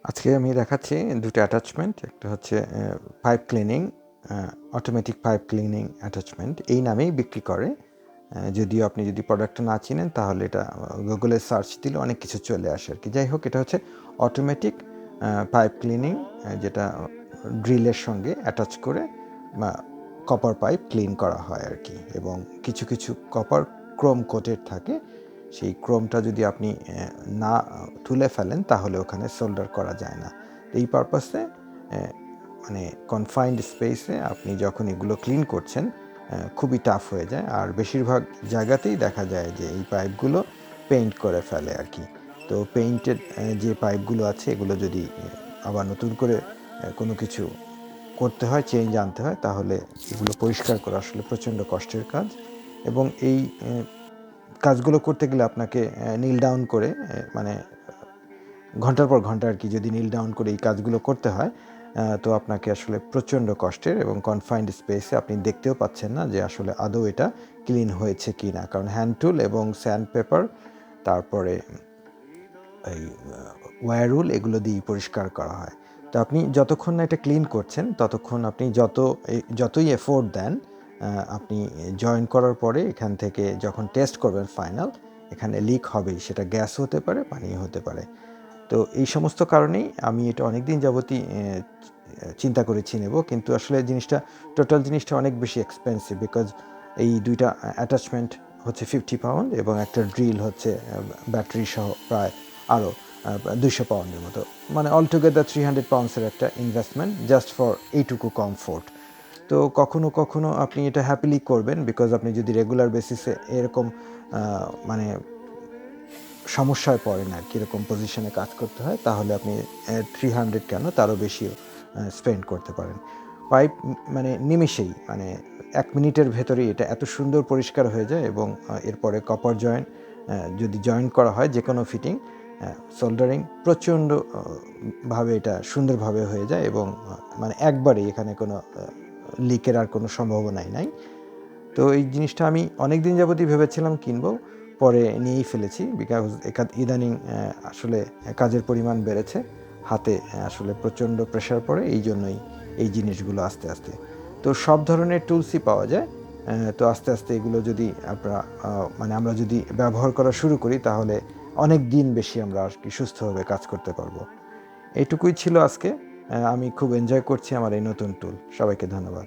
আজকে আমি দেখাচ্ছি দুটো অ্যাটাচমেন্ট। একটা হচ্ছে pipe cleaning, automatic pipe cleaning attachment এই নামেই বিক্রি করে। যদিও আপনি যদি প্রোডাক্টটা না চিনেন তাহলে এটা গুগলে সার্চ দিলে অনেক কিছু চলে আসে আর কি। যাই হোক, এটা হচ্ছে অটোমেটিক পাইপ ক্লিনিং, যেটা ড্রিলের সঙ্গে অ্যাটাচ করে কপার পাইপ ক্লিন করা হয় আর কি। এবং কিছু কিছু কপার ক্রোম কোটেড থাকে, সেই ক্রোমটা যদি আপনি না তুলে ফেলেন তাহলে ওখানে সোল্ডার করা যায় না। এই পারপাসে মানে কনফাইন্ড স্পেসে আপনি যখন এগুলো ক্লিন করছেন খুবই টাফ হয়ে যায়, আর বেশিরভাগ জায়গাতেই দেখা যায় যে এই পাইপগুলো পেইন্ট করে ফেলে আর কি। তো পেইন্টেড যে পাইপগুলো আছে এগুলো যদি আবার নতুন করে কোনো কিছু করতে হয়, চেঞ্জ আনতে হয়, তাহলে এগুলো পরিষ্কার করা আসলে প্রচণ্ড কষ্টের কাজ। এবং এই কাজগুলো করতে গেলে আপনাকে নীল ডাউন করে মানে ঘন্টার পর ঘন্টা আর কি, যদি নীল ডাউন করে এই কাজগুলো করতে হয় তো আপনাকে আসলে প্রচণ্ড কষ্টের, এবং কনফাইন্ড স্পেসে আপনি দেখতেও পাচ্ছেন না যে আসলে আদৌ এটা ক্লিন হয়েছে কি না, কারণ হ্যান্ড টুল এবং স্যান্ড পেপার, তারপরে এই ওয়্যার রুল, এগুলো দিয়েই পরিষ্কার করা হয়। তো আপনি যতক্ষণ না এটা ক্লিন করছেন ততক্ষণ আপনি যতই এফোর্ট দেন, আপনি জয়েন করার পরে এখান থেকে যখন টেস্ট করবেন ফাইনাল, এখানে লিক হবেই, সেটা গ্যাস হতে পারে, পানি হতে পারে। তো এই সমস্ত কারণেই আমি এটা অনেক দিন যাবতই চিন্তা করেছি নেব, কিন্তু আসলে টোটাল জিনিসটা অনেক বেশি এক্সপেন্সিভ, বিকজ এই দুইটা অ্যাটাচমেন্ট হচ্ছে 50 পাউন্ড এবং একটা ড্রিল হচ্ছে ব্যাটারি সহ প্রায় আরও 200 পাউন্ডের মতো, মানে অলটুগেদার 300 পাউন্ডসের একটা ইনভেস্টমেন্ট জাস্ট ফর এইটুকু কমফোর্ট। তো কখনো কখনো আপনি এটা হ্যাপিলি করবেন, বিকজ আপনি যদি রেগুলার বেসিসে এরকম মানে সমস্যায় পড়েন আর কীরকম পজিশনে কাজ করতে হয়, তাহলে আপনি 300 কেন তারও বেশিও স্পেন্ড করতে পারেন। পাইপ মানে নিমেষেই, মানে 1 মিনিটের ভেতরেই এটা এত সুন্দর পরিষ্কার হয়ে যায়। এবং এরপরে কপার জয়েন্ট যদি জয়েন করা হয়, যে কোনো ফিটিং সোল্ডারিং প্রচণ্ড ভাবে এটা সুন্দরভাবে হয়ে যায়, এবং মানে একবারেই এখানে কোনো লিকের আর কোনো সম্ভাবনাই নাই। তো এই জিনিসটা আমি অনেক দিন যাবতই ভেবেছিলাম কিনবো, পরে নিয়েই ফেলেছি, বিকজ ইদানিং আসলে কাজের পরিমাণ বেড়েছে, হাতে আসলে প্রচণ্ড প্রেশার পড়ে, এই জন্যই এই জিনিসগুলো আস্তে আস্তে। তো সব ধরনের টুলসই পাওয়া যায়। তো আস্তে আস্তে এগুলো যদি আমরা যদি ব্যবহার করা শুরু করি, তাহলে অনেক দিন বেশি আমরা আর কি সুস্থভাবে কাজ করতে পারবো। এইটুকুই ছিল আজকে। আমি খুব এনজয় করছি আমার এই নতুন টুল। সবাইকে ধন্যবাদ।